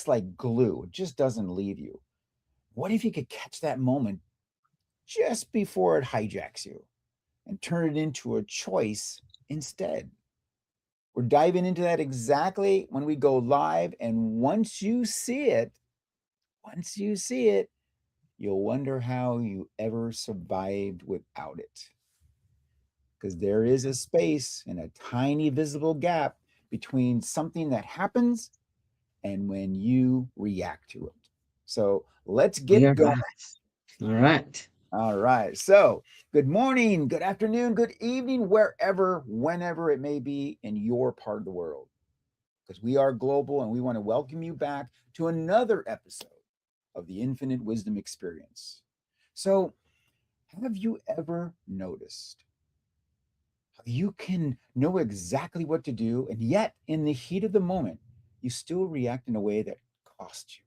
like glue. It just doesn't leave you. What if you could catch that moment just before it hijacks you and turn it into a choice instead? We're diving into that exactly when we go live. And once you see it, you'll wonder how you ever survived without it. Because there is a space and a tiny visible gap between something that happens and when you react to it. So let's Yeah, get going. right. All right. All right. So, good morning, good afternoon, good evening, wherever, whenever it may be in your part of the world. Because we are global and we want to welcome you back to another episode of the Infinite Wisdom Experience. So, have you ever noticed how you can know exactly what to do, and yet in the heat of the moment, you still react in a way that costs you?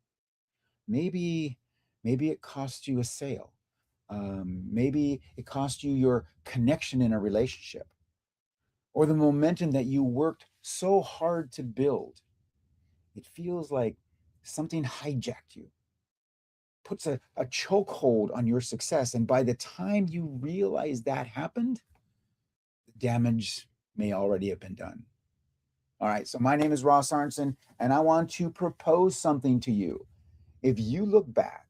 Maybe, maybe it costs you a sale. Maybe it cost you your connection in a relationship or the momentum that you worked so hard to build. It feels like something hijacked you, puts a chokehold on your success. And by the time you realize that happened, the damage may already have been done. All right, so my name is Ross Arnson, and I want to propose something to you. If you look back,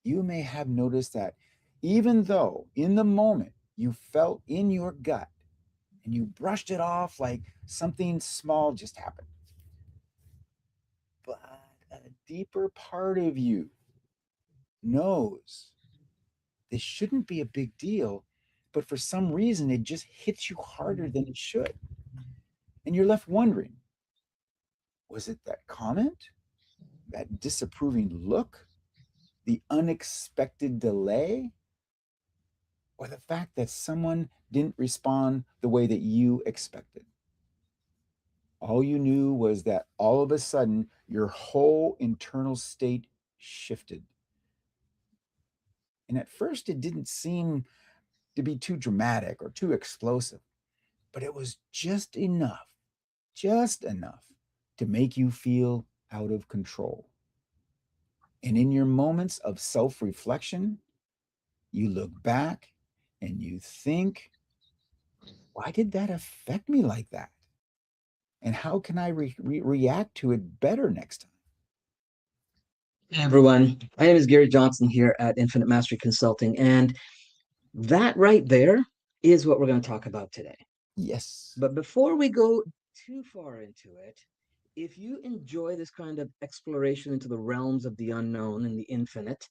you may have noticed that even though in the moment you felt in your gut and you brushed it off like something small just happened, but a deeper part of you knows this shouldn't be a big deal, but for some reason it just hits you harder than it should. And you're left wondering, was it that comment, that disapproving look, the unexpected delay, or the fact that someone didn't respond the way that you expected? All you knew was that all of a sudden your whole internal state shifted. And at first, it didn't seem to be too dramatic or too explosive, but it was just enough to make you feel out of control. And in your moments of self reflection, you look back and you think, why did that affect me like that? And how can I react to it better next time? Hey, everyone. My name is Gary Johnson here at Infinite Mastery Consulting. And that right there is what we're going to talk about today. Yes. But before we go too far into it, if you enjoy this kind of exploration into the realms of the unknown and the infinite,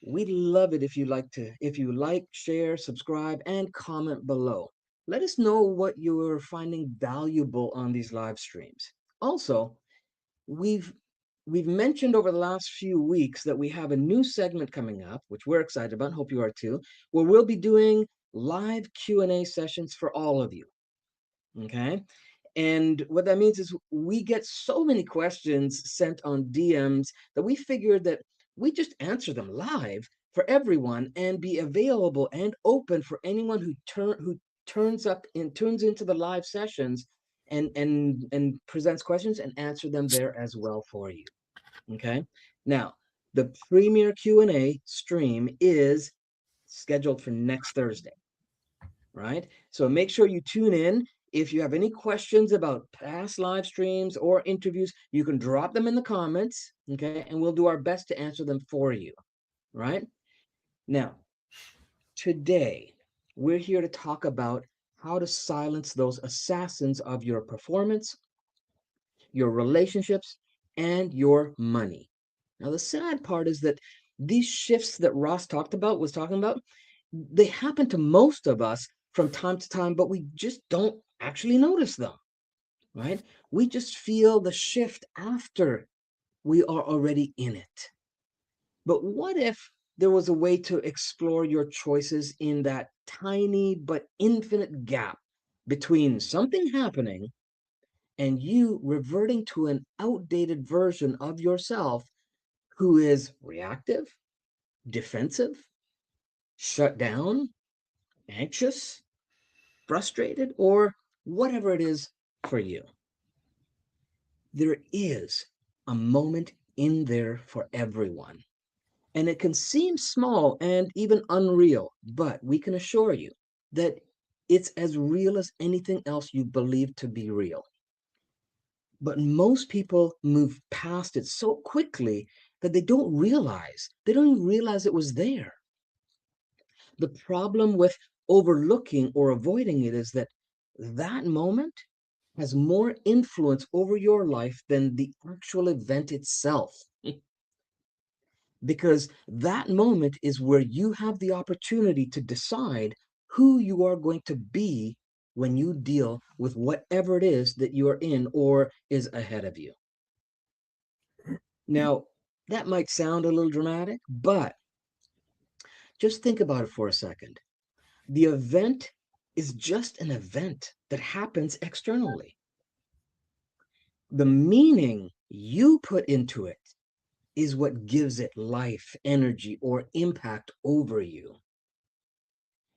we'd love it if you like, share, subscribe, and comment below. Let us know what you're finding valuable on these live streams. Also, we've we've mentioned over the last few weeks that we have a new segment coming up, which we're excited about, hope you are too, where we'll be doing live Q&A sessions for all of you. Okay? And what that means is we get so many questions sent on DMs that we figured that we just answer them live for everyone and be available and open for anyone who turns into the live sessions and presents questions and answer them there as well for you. Okay? Now, the premier Q&A stream is scheduled for next Thursday, right? So make sure you tune in. If you have any questions about past live streams or interviews, you can drop them in the comments, okay? And we'll do our best to answer them for you, right? Now, today, we're here to talk about how to silence those assassins of your performance, your relationships, and your money. Now, the sad part is that these shifts that Ross was talking about, they happen to most of us from time to time, but we just don't actually notice them, right? We just feel the shift after we are already in it. But what if there was a way to explore your choices in that tiny but infinite gap between something happening and you reverting to an outdated version of yourself who is reactive, defensive, shut down, anxious, frustrated, or whatever it is for you? There is a moment in there for everyone. And it can seem small and even unreal, but we can assure you that it's as real as anything else you believe to be real. But most people move past it so quickly that they don't even realize it was there. The problem with overlooking or avoiding it is that that moment has more influence over your life than the actual event itself. Because that moment is where you have the opportunity to decide who you are going to be when you deal with whatever it is that you are in or is ahead of you. Now, that might sound a little dramatic, but just think about it for a second. The event is just an event that happens externally. The meaning you put into it is what gives it life, energy, or impact over you.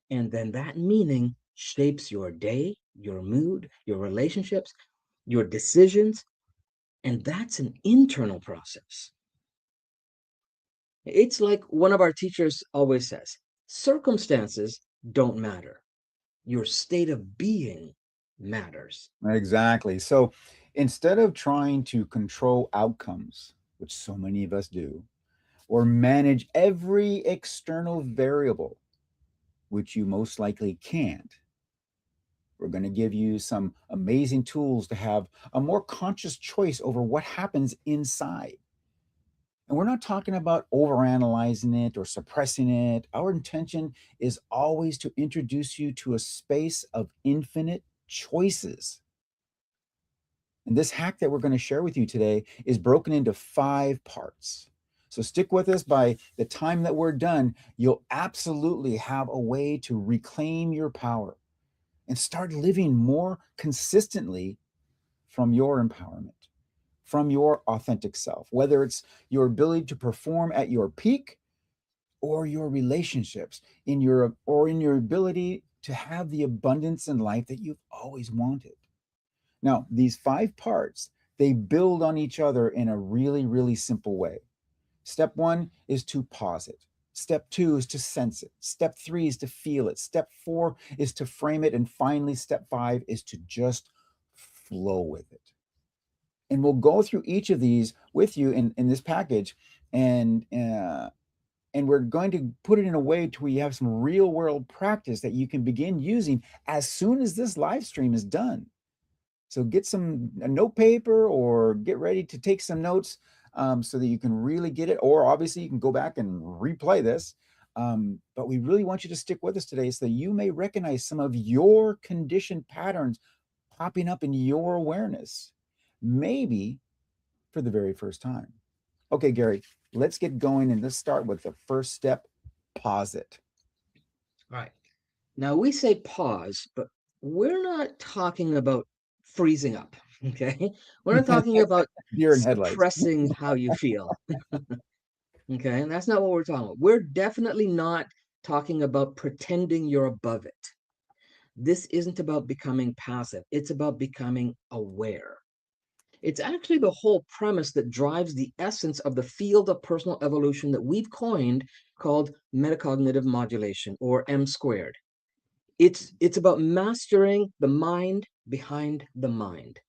And then that meaning shapes your day, your mood, your relationships, your decisions, and that's an internal process. It's like one of our teachers always says, circumstances don't matter. Your state of being matters. Exactly. So instead of trying to control outcomes, which so many of us do, or manage every external variable, which you most likely can't, we're going to give you some amazing tools to have a more conscious choice over what happens inside. And we're not talking about overanalyzing it or suppressing it. Our intention is always to introduce you to a space of infinite choices. And this hack that we're going to share with you today is broken into 5 parts. So stick with us. By the time that we're done, you'll absolutely have a way to reclaim your power and start living more consistently from your empowerment, from your authentic self, whether it's your ability to perform at your peak or your relationships in your ability to have the abundance in life that you've always wanted. Now, these 5 parts, they build on each other in a really, really simple way. Step 1 is to pause it. Step 2 is to sense it. Step 3 is to feel it. Step 4 is to frame it. And finally, step 5 is to just flow with it. And we'll go through each of these with you in this package. And we're going to put it in a way to where you have some real world practice that you can begin using as soon as this live stream is done. So get some a note paper or get ready to take some notes, so that you can really get it. Or obviously, you can go back and replay this. But we really want you to stick with us today so that you may recognize some of your conditioned patterns popping up in your awareness, maybe for the very first time. Okay, Gary, let's get going and let's start with the first step: pause it. All right. Now we say pause, but we're not talking about freezing up. Okay. We're not talking about Deer in headlights. suppressing how you feel. Okay. And that's not what we're talking about. We're definitely not talking about pretending you're above it. This isn't about becoming passive, it's about becoming aware. It's actually the whole premise that drives the essence of the field of personal evolution that we've coined called metacognitive modulation, or M squared. It's about mastering the mind behind the mind,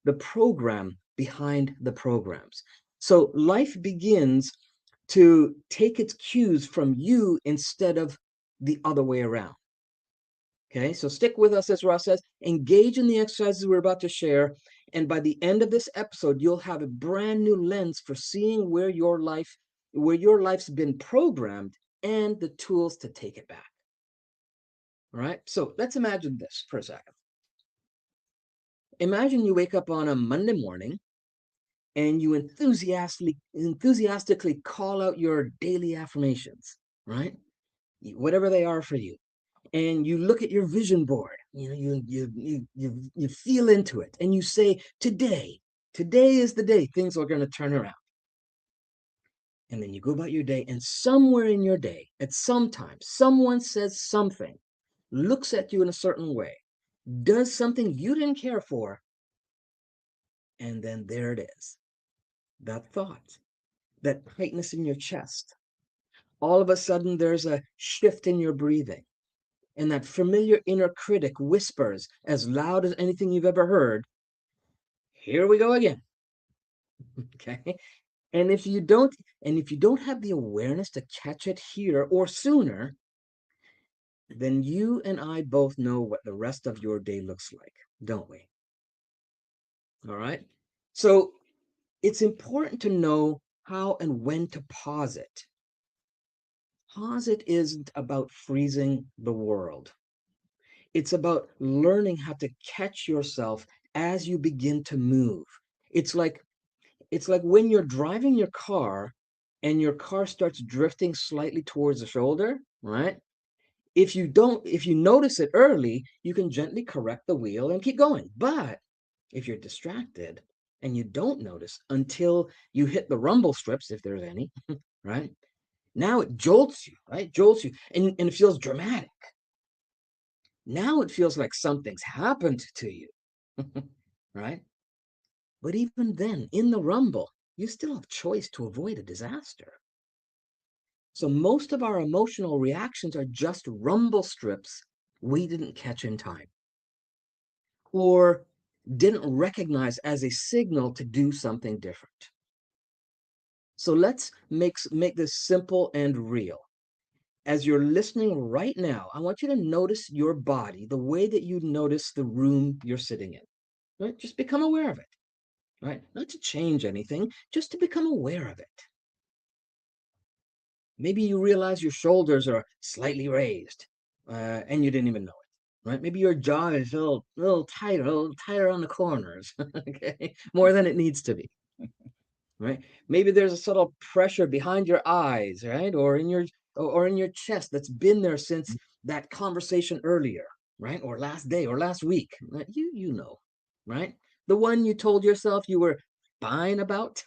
the program behind the programs. So life begins to take its cues from you instead of the other way around. Okay, so stick with us, as Ross says, engage in the exercises we're about to share. And by the end of this episode, you'll have a brand new lens for seeing where your life's been programmed and the tools to take it back. All right, so let's imagine this for a second. Imagine you wake up on a Monday morning and you enthusiastically call out your daily affirmations, right? Whatever they are for you. And you look at your vision board, you feel into it, and you say, today is the day things are going to turn around. And then you go about your day, and somewhere in your day, at some time, someone says something, looks at you in a certain way, does something you didn't care for, and then there it is. that thought, that tightness in your chest. All of a sudden, there's a shift in your breathing, and that familiar inner critic whispers as loud as anything you've ever heard, "Here we go again." Okay? And if you don't have the awareness to catch it here or sooner, then you and I both know what the rest of your day looks like, don't we? All right? So, it's important to know how and when to pause it. Pause it isn't about freezing the world. It's about learning how to catch yourself as you begin to move. It's like it's like when you're driving your car and your car starts drifting slightly towards the shoulder, right? If you notice it early, you can gently correct the wheel and keep going. But if you're distracted and you don't notice until you hit the rumble strips, if there's any, right? Now it jolts you, right? Jolts you, and it feels dramatic. Now it feels like something's happened to you, right? But even then, in the rumble, you still have choice to avoid a disaster. So most of our emotional reactions are just rumble strips we didn't catch in time or didn't recognize as a signal to do something different. So let's make this simple and real. As you're listening right now, I want you to notice your body the way that you notice the room you're sitting in. Right? Just become aware of it. Right? Not to change anything, just to become aware of it. Maybe you realize your shoulders are slightly raised, and you didn't even know it. Right? Maybe your jaw is a little tighter on the corners. Okay, more than it needs to be. Right? Maybe there's a subtle pressure behind your eyes, right, or in your chest that's been there since that conversation earlier, right, or last day or last week. Right? You know, right? The one you told yourself you were fine about,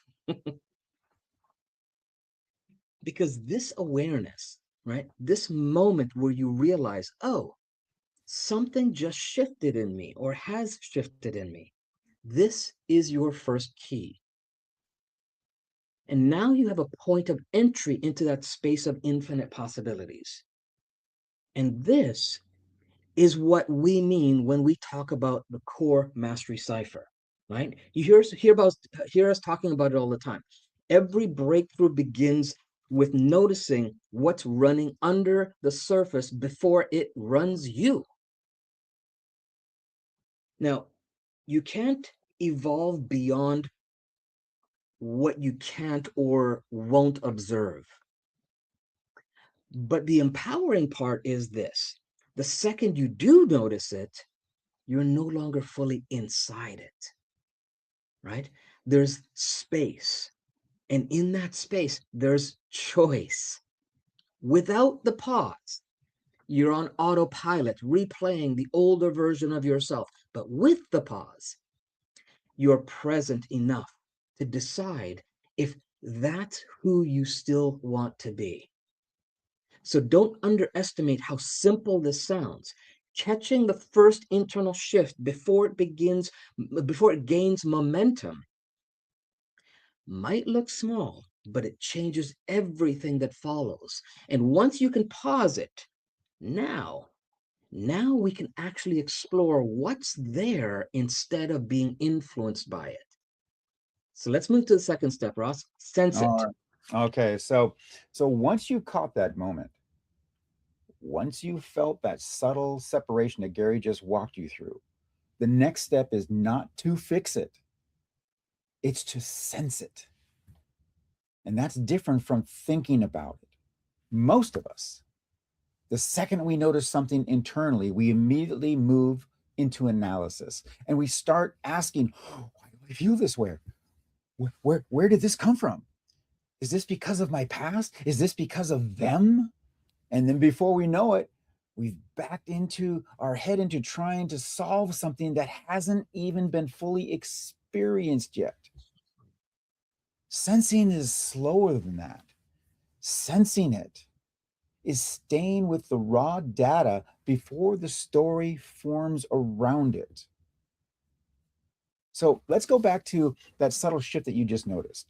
because this awareness, right, this moment where you realize, oh, something just shifted in me or has shifted in me. This is your first key. And now you have a point of entry into that space of infinite possibilities. And this is what we mean when we talk about the core mastery cipher, right? You hear us talking about it all the time. Every breakthrough begins with noticing what's running under the surface before it runs you. Now, you can't evolve beyond what you can't or won't observe. But the empowering part is this: the second you do notice it, you're no longer fully inside it, right? There's space. And in that space, there's choice. Without the pause, you're on autopilot, replaying the older version of yourself. But with the pause, you're present enough to decide if that's who you still want to be. So don't underestimate how simple this sounds. Catching the first internal shift before it gains momentum might look small, but it changes everything that follows. And once you can pause it, now, now we can actually explore what's there instead of being influenced by it. So let's move to the second step, Ross. Sense it. All right. Okay. So once you caught that moment, once you felt that subtle separation that Gary just walked you through, the next step is not to fix it, it's to sense it. And that's different from thinking about it. Most of us, the second we notice something internally, we immediately move into analysis and we start asking, why do I feel this way? Where did this come from? Is this because of my past? Is this because of them? And then before we know it, we've backed into our head into trying to solve something that hasn't even been fully experienced yet. Sensing is slower than that. Sensing it is staying with the raw data before the story forms around it. So let's go back to that subtle shift that you just noticed.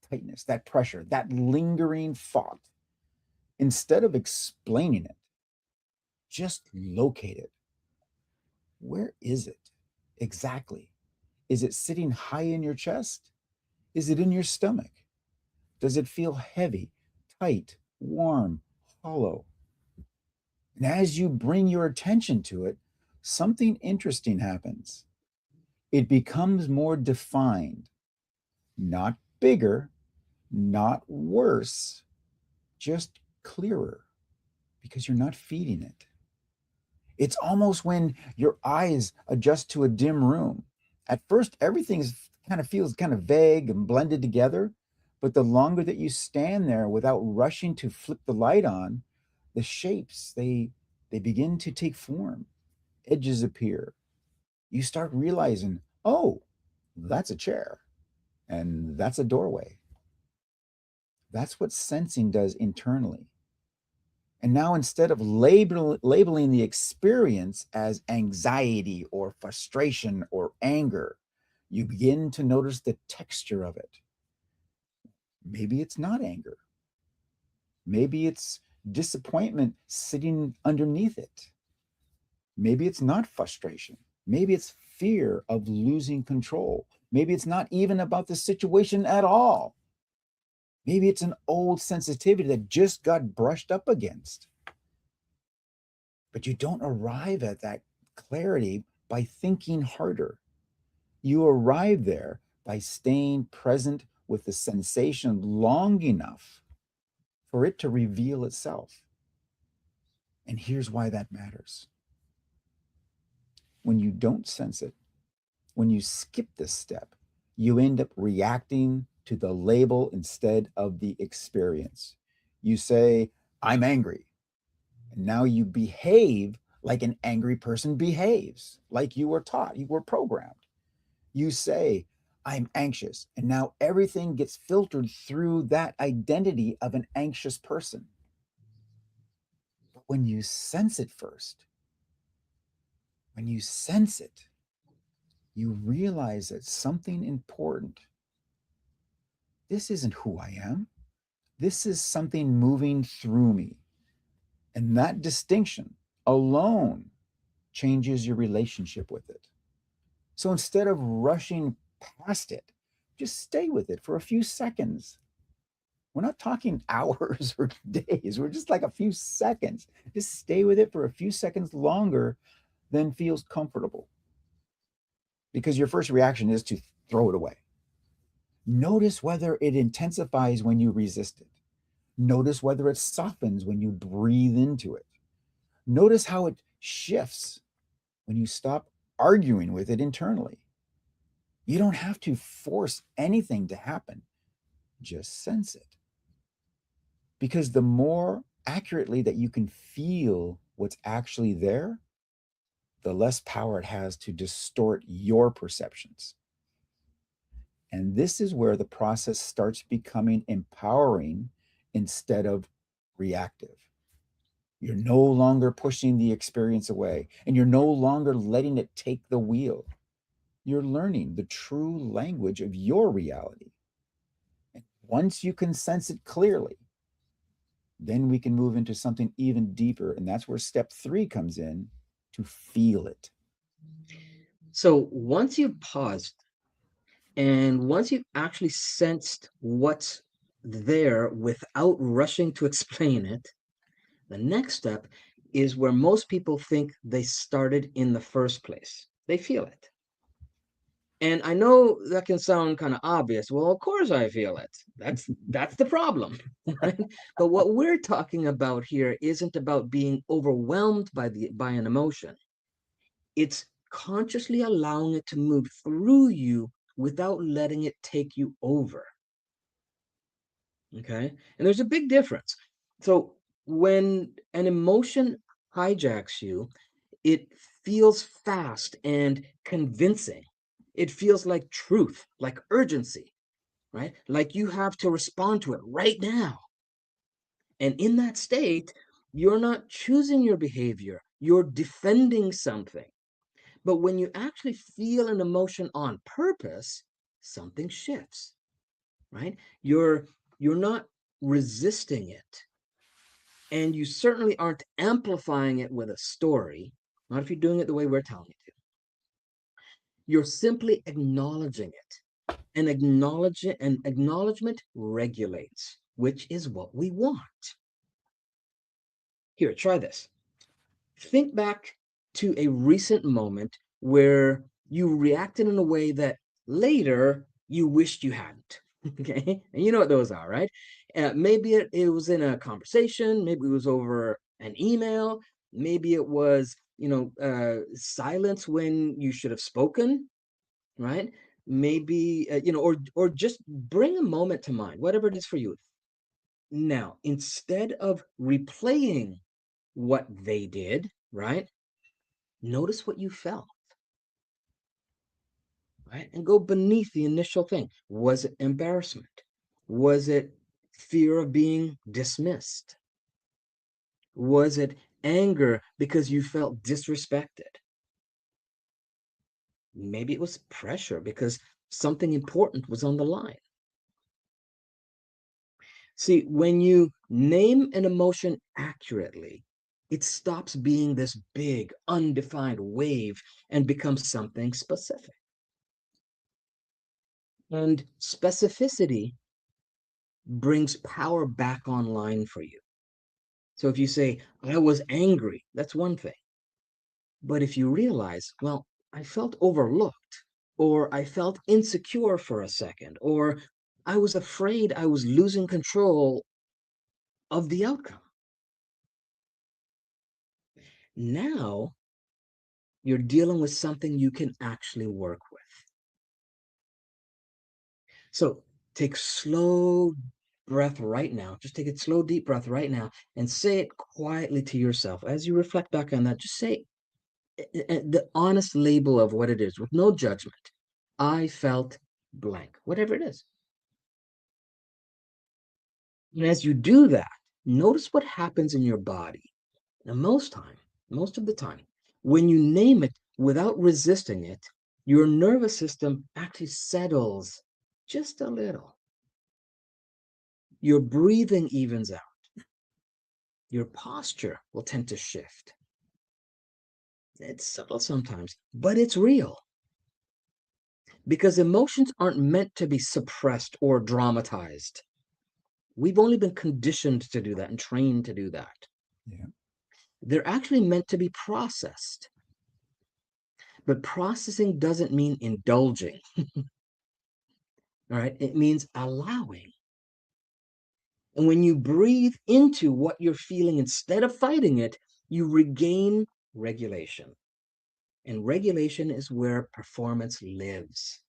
tightness, that pressure, that lingering thought. Instead of explaining it, just locate it. Where is it exactly? Is it sitting high in your chest? Is it in your stomach? Does it feel heavy, tight, warm, hollow? And as you bring your attention to it, something interesting happens. It becomes more defined, not bigger, not worse, just clearer because you're not feeding it. It's almost when your eyes adjust to a dim room. At first, everything kind of feels kind of vague and blended together, but the longer that you stand there without rushing to flip the light on, the shapes they begin to take form. Edges appear. You start realizing, oh, that's a chair and that's a doorway. That's what sensing does internally. And now instead of labeling the experience as anxiety or frustration or anger, you begin to notice the texture of it. Maybe it's not anger. Maybe it's disappointment sitting underneath it. Maybe it's not frustration. Maybe it's fear of losing control. Maybe it's not even about the situation at all. Maybe it's an old sensitivity that just got brushed up against. But you don't arrive at that clarity by thinking harder. You arrive there by staying present with the sensation long enough for it to reveal itself. And here's why that matters. When you don't sense it, when you skip this step, you end up reacting to the label instead of the experience. You say, I'm angry. And now you behave like an angry person behaves, like you were taught, you were programmed. You say, I'm anxious. And now everything gets filtered through that identity of an anxious person. But when you sense it first, when you sense it, you realize that something important. This isn't who I am. This is something moving through me. And that distinction alone changes your relationship with it. So instead of rushing past it, just stay with it for a few seconds. We're not talking hours or days. We're just like a few seconds. Just stay with it for a few seconds longer than feels comfortable. Because your first reaction is to throw it away. Notice whether it intensifies when you resist it. Notice whether it softens when you breathe into it. Notice how it shifts when you stop arguing with it internally. You don't have to force anything to happen, just sense it. Because the more accurately that you can feel what's actually there, the less power it has to distort your perceptions. And this is where the process starts becoming empowering instead of reactive. You're no longer pushing the experience away, and you're no longer letting it take the wheel. You're learning the true language of your reality. And once you can sense it clearly, then we can move into something even deeper. And that's where step 3 comes in, to feel it. So once you've paused and once you've actually sensed what's there without rushing to explain it, the next step is where most people think they started in the first place. They feel it. And I know that can sound kind of obvious. Well, of course I feel it. That's the problem, right? But what we're talking about here isn't about being overwhelmed by an emotion. It's consciously allowing it to move through you without letting it take you over. Okay? And there's a big difference. So when an emotion hijacks you, it feels fast and convincing. It feels like truth, like urgency, right? Like you have to respond to it right now. And in that state, you're not choosing your behavior, you're defending something. But when you actually feel an emotion on purpose, something shifts, right? You're not resisting it, and you certainly aren't amplifying it with a story, not if you're doing it the way we're telling you to. You're simply acknowledging it. And acknowledgement regulates, which is what we want. Here, try this. Think back to a recent moment where you reacted in a way that later you wished you hadn't. Okay. And you know what those are, right? Maybe it was in a conversation, maybe it was over an email, maybe it was, silence when you should have spoken, right? Maybe, or just bring a moment to mind, whatever it is for you. Now, instead of replaying what they did, right? Notice what you felt, right? And go beneath the initial thing. Was it embarrassment? Was it fear of being dismissed? Was it anger because you felt disrespected? Maybe it was pressure because something important was on the line. See, when you name an emotion accurately, it stops being this big, undefined wave and becomes something specific. And specificity brings power back online for you. So if you say, I was angry, that's one thing. But if you realize, well, I felt overlooked, or I felt insecure for a second, or I was afraid I was losing control of the outcome. Now you're dealing with something you can actually work with. So take slow breath right now. Just take a slow, deep breath right now and say it quietly to yourself. As you reflect back on that, just say the honest label of what it is with no judgment. I felt blank, whatever it is. And as you do that, notice what happens in your body. Now, most of the time, when you name it without resisting it, your nervous system actually settles just a little. Your breathing evens out. Your posture will tend to shift. It's subtle sometimes, but it's real because emotions aren't meant to be suppressed or dramatized. We've only been conditioned to do that and trained to do that. Yeah. They're actually meant to be processed. But processing doesn't mean indulging. All right. It means allowing. And when you breathe into what you're feeling instead of fighting it, you regain regulation. And regulation is where performance lives.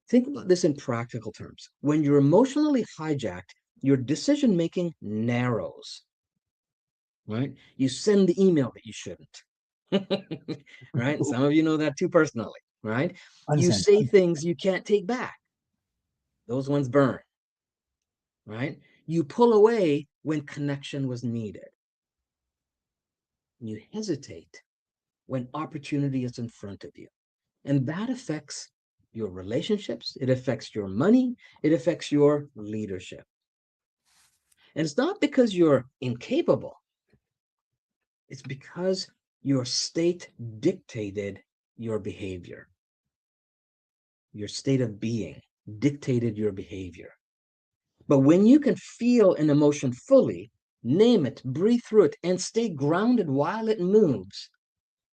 Think about this in practical terms. When you're emotionally hijacked, your decision making narrows, right? You send the email that you shouldn't, right? Some of you know that too personally, right? You Unsent. say things you can't take back. Those ones burn, right? You pull away when connection was needed. You hesitate when opportunity is in front of you. And that affects your relationships, it affects your money, it affects your leadership. And it's not because you're incapable, it's because your state dictated your behavior. Your state of being dictated your behavior. But when you can feel an emotion fully, name it, breathe through it, and stay grounded while it moves,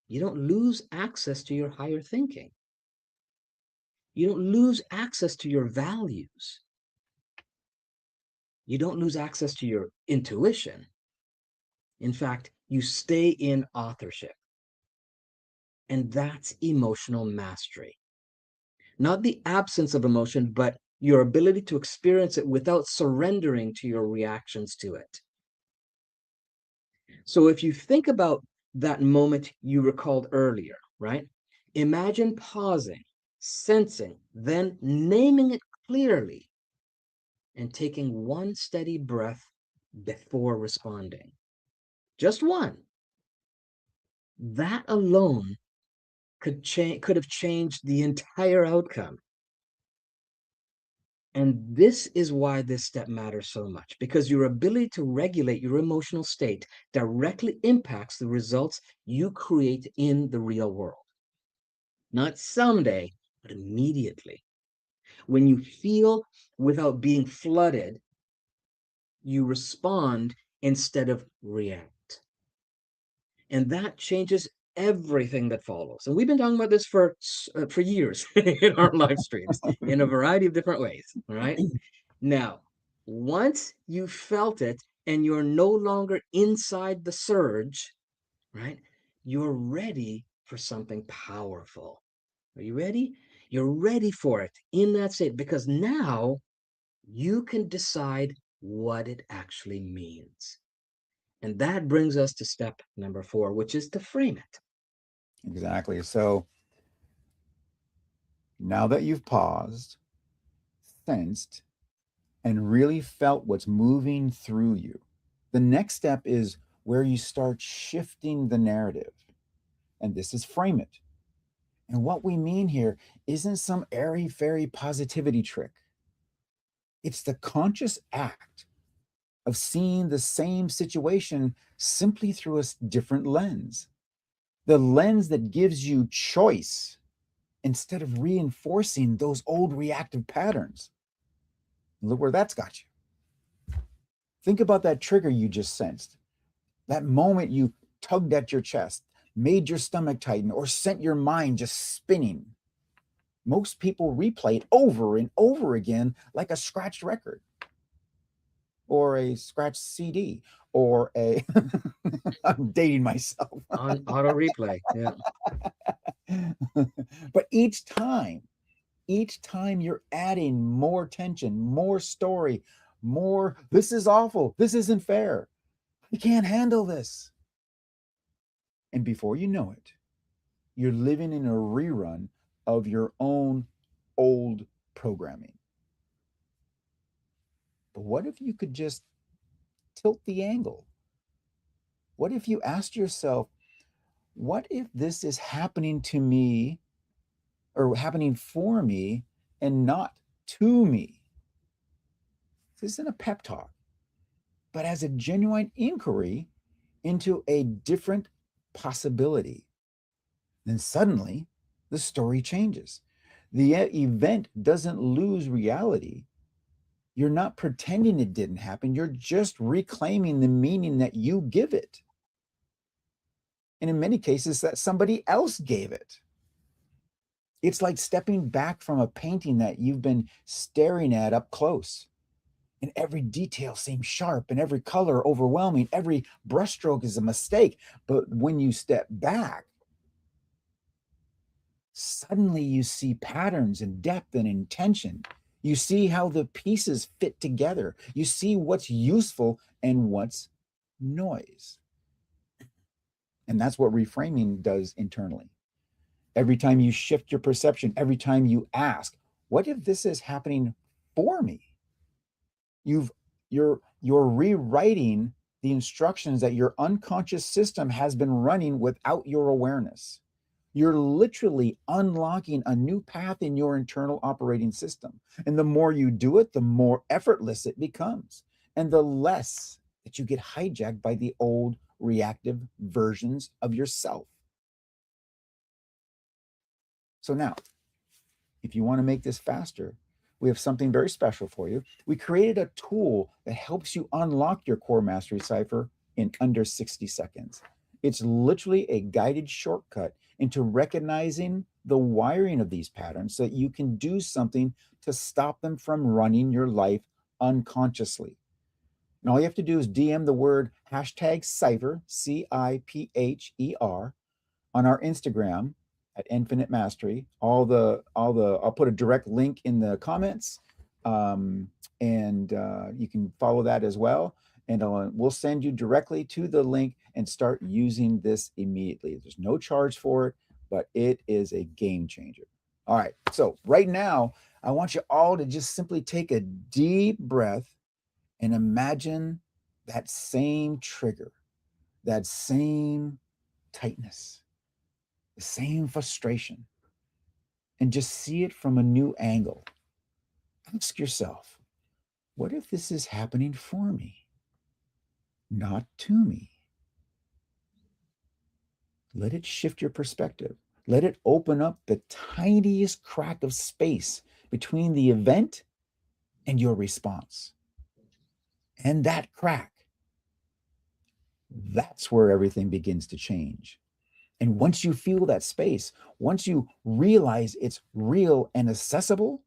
you don't lose access to your higher thinking. You don't lose access to your values. You don't lose access to your intuition. In fact, you stay in authorship. And that's emotional mastery. Not the absence of emotion, but your ability to experience it without surrendering to your reactions to it. So if you think about that moment you recalled earlier, right? Imagine pausing, sensing, then naming it clearly and taking one steady breath before responding. Just one. That alone could have changed the entire outcome. And this is why this step matters so much, because your ability to regulate your emotional state directly impacts the results you create in the real world. Not someday, but immediately. When you feel without being flooded, you respond instead of react. And that changes everything that follows. And we've been talking about this for years in our live streams in a variety of different ways. All right. Now, once you felt it and you're no longer inside the surge, right? You're ready for something powerful. Are you ready? You're ready for it in that state because now you can decide what it actually means. And that brings us to step number 4, which is to frame it. Exactly. So now that you've paused, sensed, and really felt what's moving through you, the next step is where you start shifting the narrative. And this is frame it. And what we mean here isn't some airy fairy positivity trick. It's the conscious act of seeing the same situation simply through a different lens. The lens that gives you choice instead of reinforcing those old reactive patterns. Look where that's got you. Think about that trigger you just sensed, that moment you tugged at your chest, made your stomach tighten, or sent your mind just spinning. Most people replay it over and over again like a scratched record or a scratched CD or a. I'm dating myself. On auto replay. Yeah. But each time you're adding more tension, more story, more, this is awful, this isn't fair, you can't handle this. And before you know it, you're living in a rerun of your own old programming. But what if you could just tilt the angle? What if you asked yourself, what if this is happening to me or happening for me and not to me? This isn't a pep talk, but as a genuine inquiry into a different possibility. Then suddenly the story changes. The event doesn't lose reality. You're not pretending it didn't happen. You're just reclaiming the meaning that you give it. And in many cases, that somebody else gave it. It's like stepping back from a painting that you've been staring at up close. And every detail seems sharp and every color overwhelming. Every brushstroke is a mistake. But when you step back, suddenly you see patterns and depth and intention. You see how the pieces fit together. You see what's useful and what's noise. And that's what reframing does internally. Every time you shift your perception, every time you ask, what if this is happening for me? You've you're rewriting the instructions that your unconscious system has been running without your awareness. You're literally unlocking a new path in your internal operating system. And the more you do it, the more effortless it becomes. And the less that you get hijacked by the old reactive versions of yourself. So now, if you want to make this faster, we have something very special for you. We created a tool that helps you unlock your core mastery cipher in under 60 seconds. It's literally a guided shortcut into recognizing the wiring of these patterns so that you can do something to stop them from running your life unconsciously. And all you have to do is DM the word hashtag cipher, CIPHER, on our Instagram at Infinite Mastery. I'll put a direct link in the comments, and you can follow that as well. And we'll send you directly to the link and start using this immediately. There's no charge for it, but it is a game changer. All right. So right now, I want you all to just simply take a deep breath and imagine that same trigger, that same tightness, the same frustration, and just see it from a new angle. Ask yourself, what if this is happening for me, not to me? Let it shift your perspective. Let it open up the tiniest crack of space between the event and your response. And that crack, that's where everything begins to change. And once you feel that space, once you realize it's real and accessible,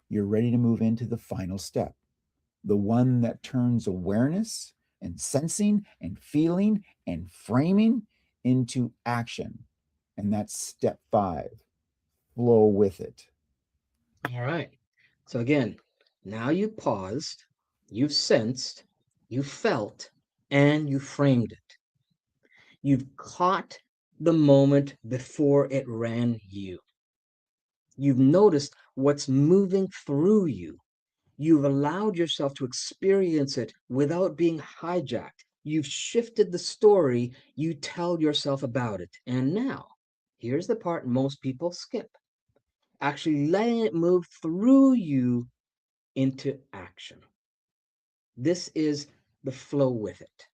you're ready to move into the final step, the one that turns awareness and sensing and feeling and framing into action. And that's step 5, flow with it. All right. So again, now you paused, you've sensed, you felt, and you framed it. You've caught the moment before it ran you. You've noticed what's moving through you. You've allowed yourself to experience it without being hijacked. You've shifted the story you tell yourself about it. And now, here's the part most people skip, actually letting it move through you into action. This is the flow with it.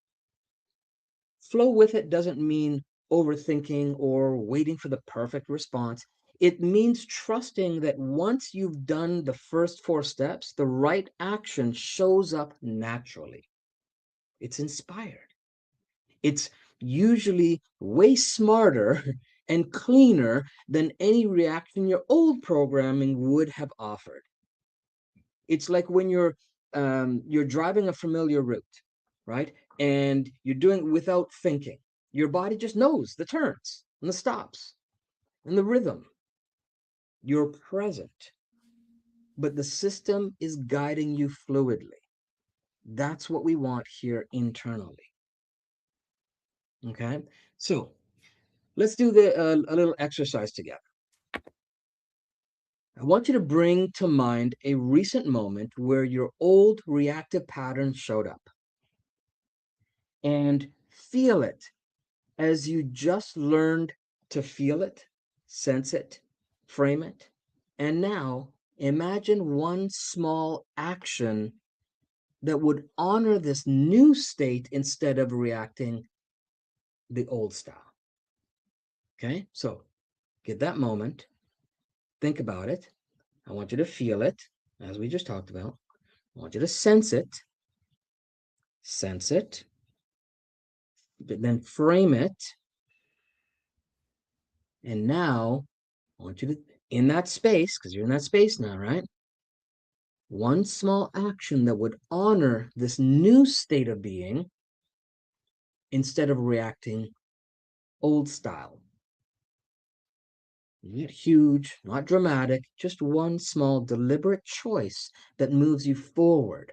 Flow with it doesn't mean overthinking or waiting for the perfect response. It means trusting that once you've done the first 4 steps, the right action shows up naturally. It's inspired. It's usually way smarter and cleaner than any reaction your old programming would have offered. It's like when you're driving a familiar route, right? And you're doing it without thinking. Your body just knows the turns and the stops and the rhythm. You're present, but the system is guiding you fluidly. That's what we want here internally. Okay, so let's do a little exercise together. I want you to bring to mind a recent moment where your old reactive pattern showed up and feel it as you just learned to feel it, sense it, frame it. And now imagine one small action that would honor this new state instead of reacting the old style. Okay, so get that moment, think about it. I want you to feel it, as we just talked about. I want you to sense it, but then frame it. And now I want you to, in that space, because you're in that space now, right? One small action that would honor this new state of being instead of reacting old style. Not huge, not dramatic, just one small deliberate choice that moves you forward.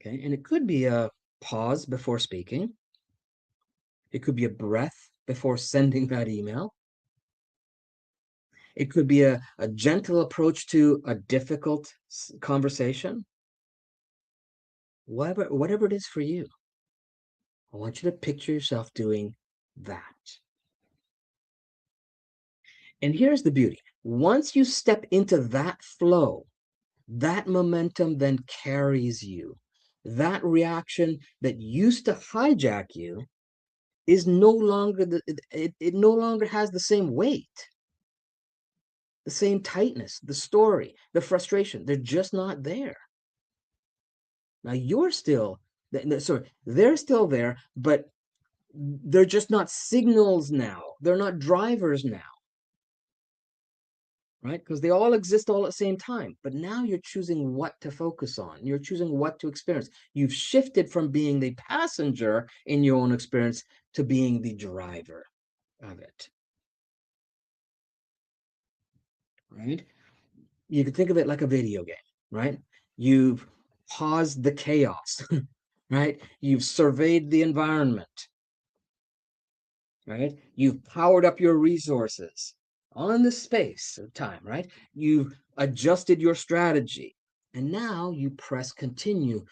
Okay, and it could be a pause before speaking. It could be a breath before sending that email. It could be a gentle approach to a difficult conversation. Whatever it is for you, I want you to picture yourself doing that. And here's the beauty. Once you step into that flow, that momentum then carries you. That reaction that used to hijack you is no longer it no longer has the same weight, the same tightness, the story, the frustration. They're just not there. Now you're still sorry, they're still there, but they're just not signals now. They're not drivers now, right? Because they all exist all at the same time. But now you're choosing what to focus on. You're choosing what to experience. You've shifted from being the passenger in your own experience to being the driver of it, right? You can think of it like a video game, right? You've paused the chaos, right? You've surveyed the environment, right? You've powered up your resources on the space of time, right? You've adjusted your strategy. And now you press continue,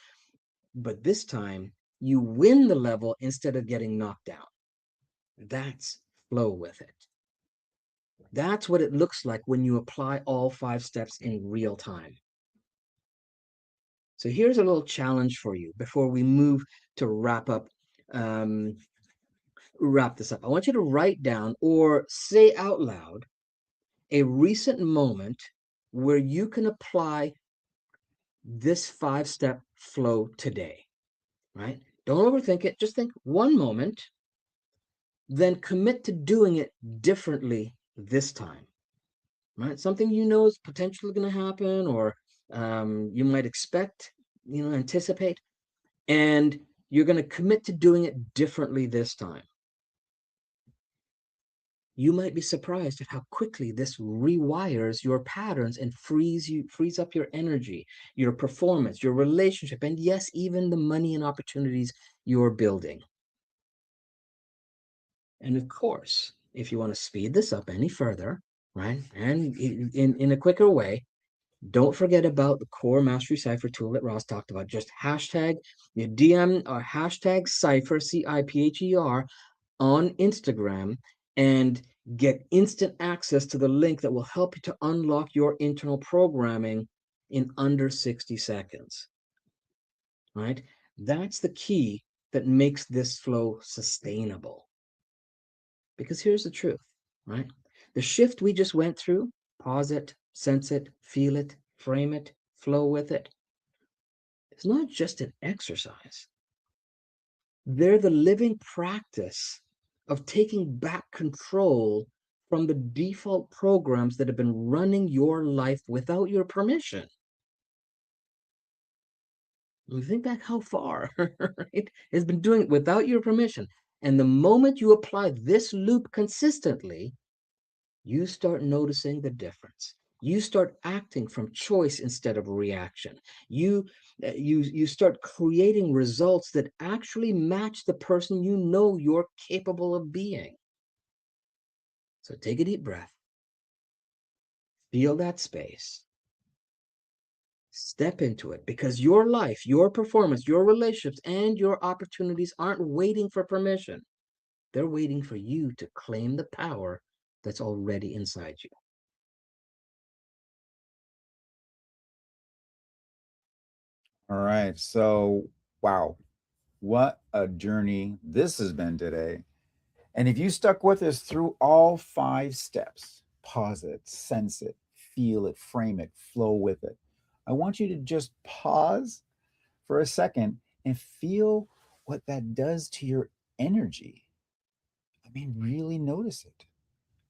but this time you win the level instead of getting knocked down. That's flow with it. That's what it looks like when you apply all 5 steps in real time. So here's a little challenge for you before we move to um, wrap this up. I want you to write down or say out loud a recent moment where you can apply this 5 step flow today, right? Don't overthink it. Just think one moment, then commit to doing it differently this time, right? Something you know is potentially going to happen, or you might expect, anticipate, and you're going to commit to doing it differently this time. You might be surprised at how quickly this rewires your patterns and frees up your energy, your performance, your relationship, and yes, even the money and opportunities you're building. And of course, if you want to speed this up any further, right, and in a quicker way, don't forget about the core mastery cipher tool that Ross talked about. Just hashtag your DM or hashtag cipher, CIPHER, on Instagram and get instant access to the link that will help you to unlock your internal programming in under 60 seconds. Right? That's the key that makes this flow sustainable. Because here's the truth, right? The shift we just went through, pause it, sense it, feel it, frame it, flow with it, it's not just an exercise. They're the living practice of taking back control from the default programs that have been running your life without your permission. Think back how far, right? It's been doing it without your permission. And the moment you apply this loop consistently, you start noticing the difference. You start acting from choice instead of reaction. You start creating results that actually match the person you know you're capable of being. So take a deep breath, feel that space, step into it, because your life, your performance, your relationships, and your opportunities aren't waiting for permission. They're waiting for you to claim the power that's already inside you. All right. So, wow, what a journey this has been today. And if you stuck with us through all 5 steps, pause it, sense it, feel it, frame it, flow with it, I want you to just pause for a second and feel what that does to your energy. I mean, really notice it.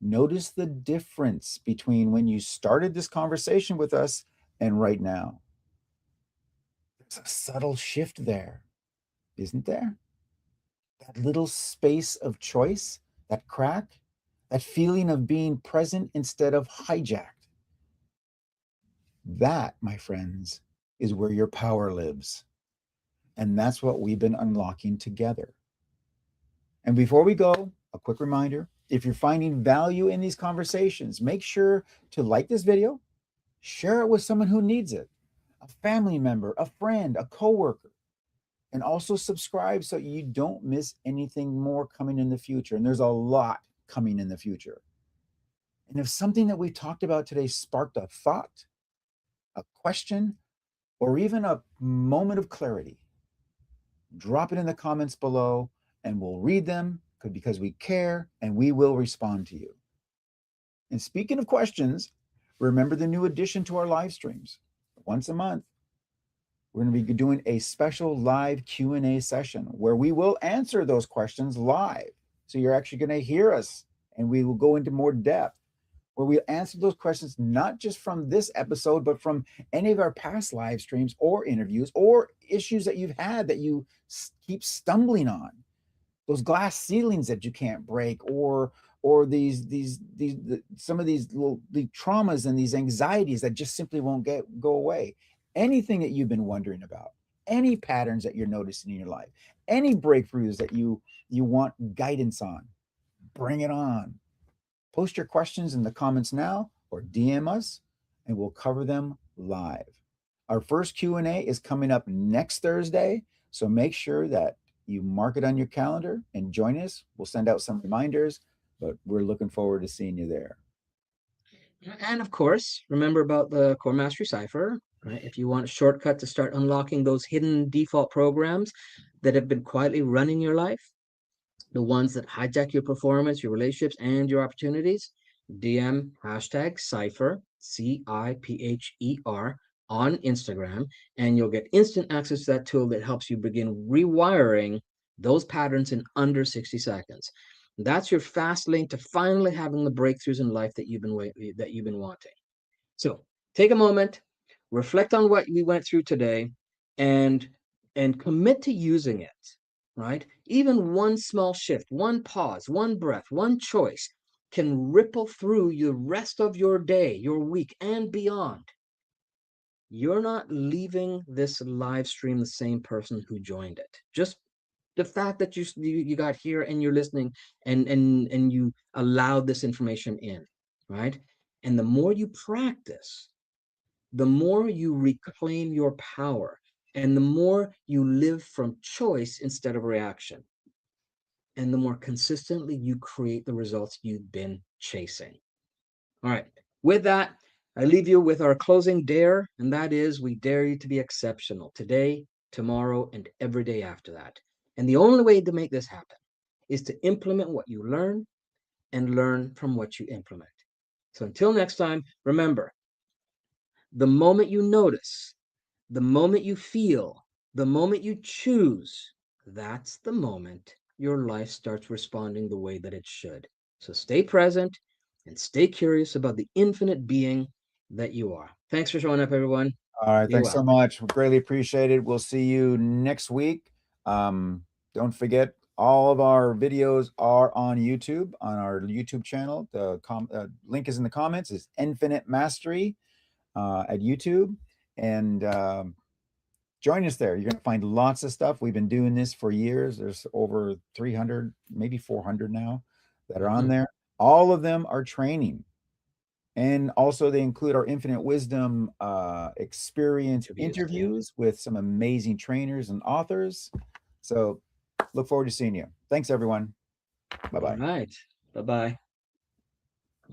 Notice the difference between when you started this conversation with us and right now. There's a subtle shift there, isn't there? That little space of choice, that crack, that feeling of being present instead of hijacked. That, my friends, is where your power lives. And that's what we've been unlocking together. And before we go, a quick reminder, if you're finding value in these conversations, make sure to like this video, share it with someone who needs it, a family member, a friend, a coworker, and also subscribe so you don't miss anything more coming in the future. And there's a lot coming in the future. And if something that we talked about today sparked a thought, a question, or even a moment of clarity, drop it in the comments below and we'll read them because we care and we will respond to you. And speaking of questions, remember the new addition to our live streams. Once a month, we're going to be doing a special live Q&A session where we will answer those questions live. So you're actually going to hear us and we will go into more depth where we answer those questions, not just from this episode, but from any of our past live streams or interviews or issues that you've had that you keep stumbling on. Those glass ceilings that you can't break, or some of these little the traumas and these anxieties that just simply won't go away. Anything that you've been wondering about, any patterns that you're noticing in your life, any breakthroughs that you want guidance on, bring it on. Post your questions in the comments now or DM us and we'll cover them live. Our first Q&A is coming up next Thursday, so make sure that you mark it on your calendar and join us. We'll send out some reminders, but we're looking forward to seeing you there. And of course, remember about the Core Mastery Cipher, right? If you want a shortcut to start unlocking those hidden default programs that have been quietly running your life, the ones that hijack your performance, your relationships, and your opportunities, DM hashtag Cipher, Cipher, on Instagram, and you'll get instant access to that tool that helps you begin rewiring those patterns in under 60 seconds. That's your fast lane to finally having the breakthroughs in life that you've been wanting. So take a moment, reflect on what we went through today, and commit to using it. Right? Even one small shift, one pause, one breath, one choice can ripple through the rest of your day, your week, and beyond. You're not leaving this live stream the same person who joined it. Just the fact that you got here and you're listening and you allowed this information in, right? And the more you practice, the more you reclaim your power and the more you live from choice instead of reaction, and the more consistently you create the results you've been chasing. All right. With that, I leave you with our closing dare, and that is we dare you to be exceptional today, tomorrow, and every day after that. And the only way to make this happen is to implement what you learn and learn from what you implement. So until next time, remember, the moment you notice, the moment you feel, the moment you choose, that's the moment your life starts responding the way that it should. So stay present and stay curious about the infinite being that you are. Thanks for showing up, everyone. All right. Be Thanks so well. much. We greatly appreciate it. We'll see you next week. Um, don't forget, all of our videos are on YouTube, on our YouTube channel. The link is in the comments. It's Infinite Mastery at YouTube. And join us there. You're going to find lots of stuff. We've been doing this for years. There's over 300, maybe 400 now that are on Mhm. there. All of them are training. And also, they include our Infinite Wisdom experience Interviews. Yeah. interviews with some amazing trainers and authors. So, look forward to seeing you. Thanks, everyone. Bye All bye. right. Bye bye.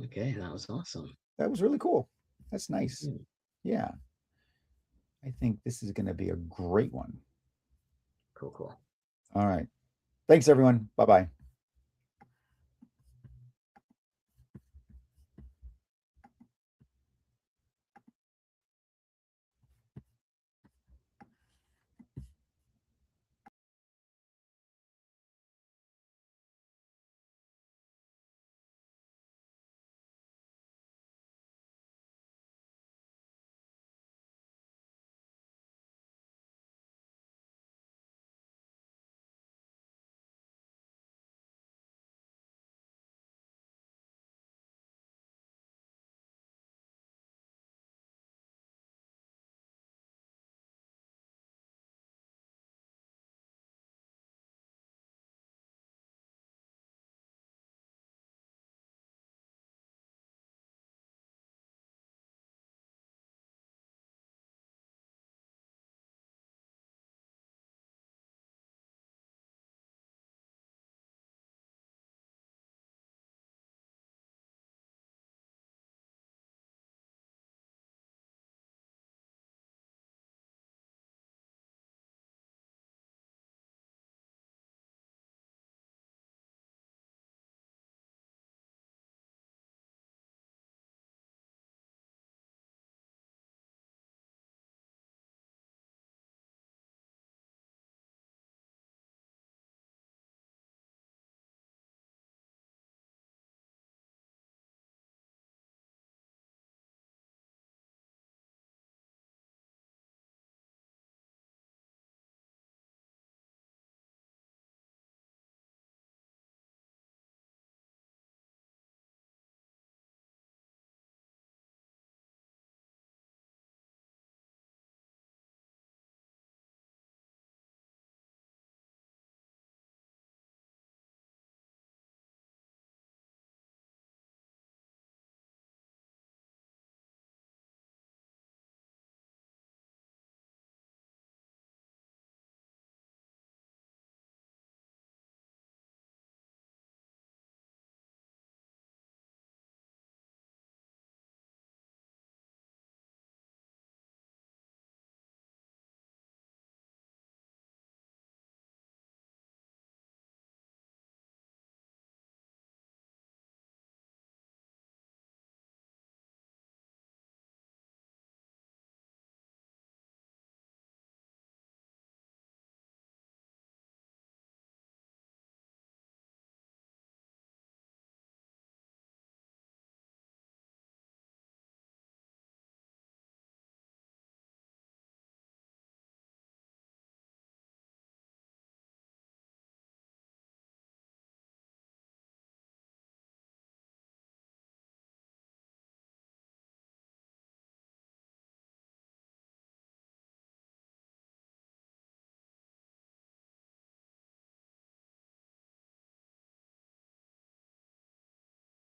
Okay. That was awesome. That was really cool. That's nice. Mhm. Yeah, I think this is going to be a great one. Cool, cool. All right. Thanks, everyone. Bye bye.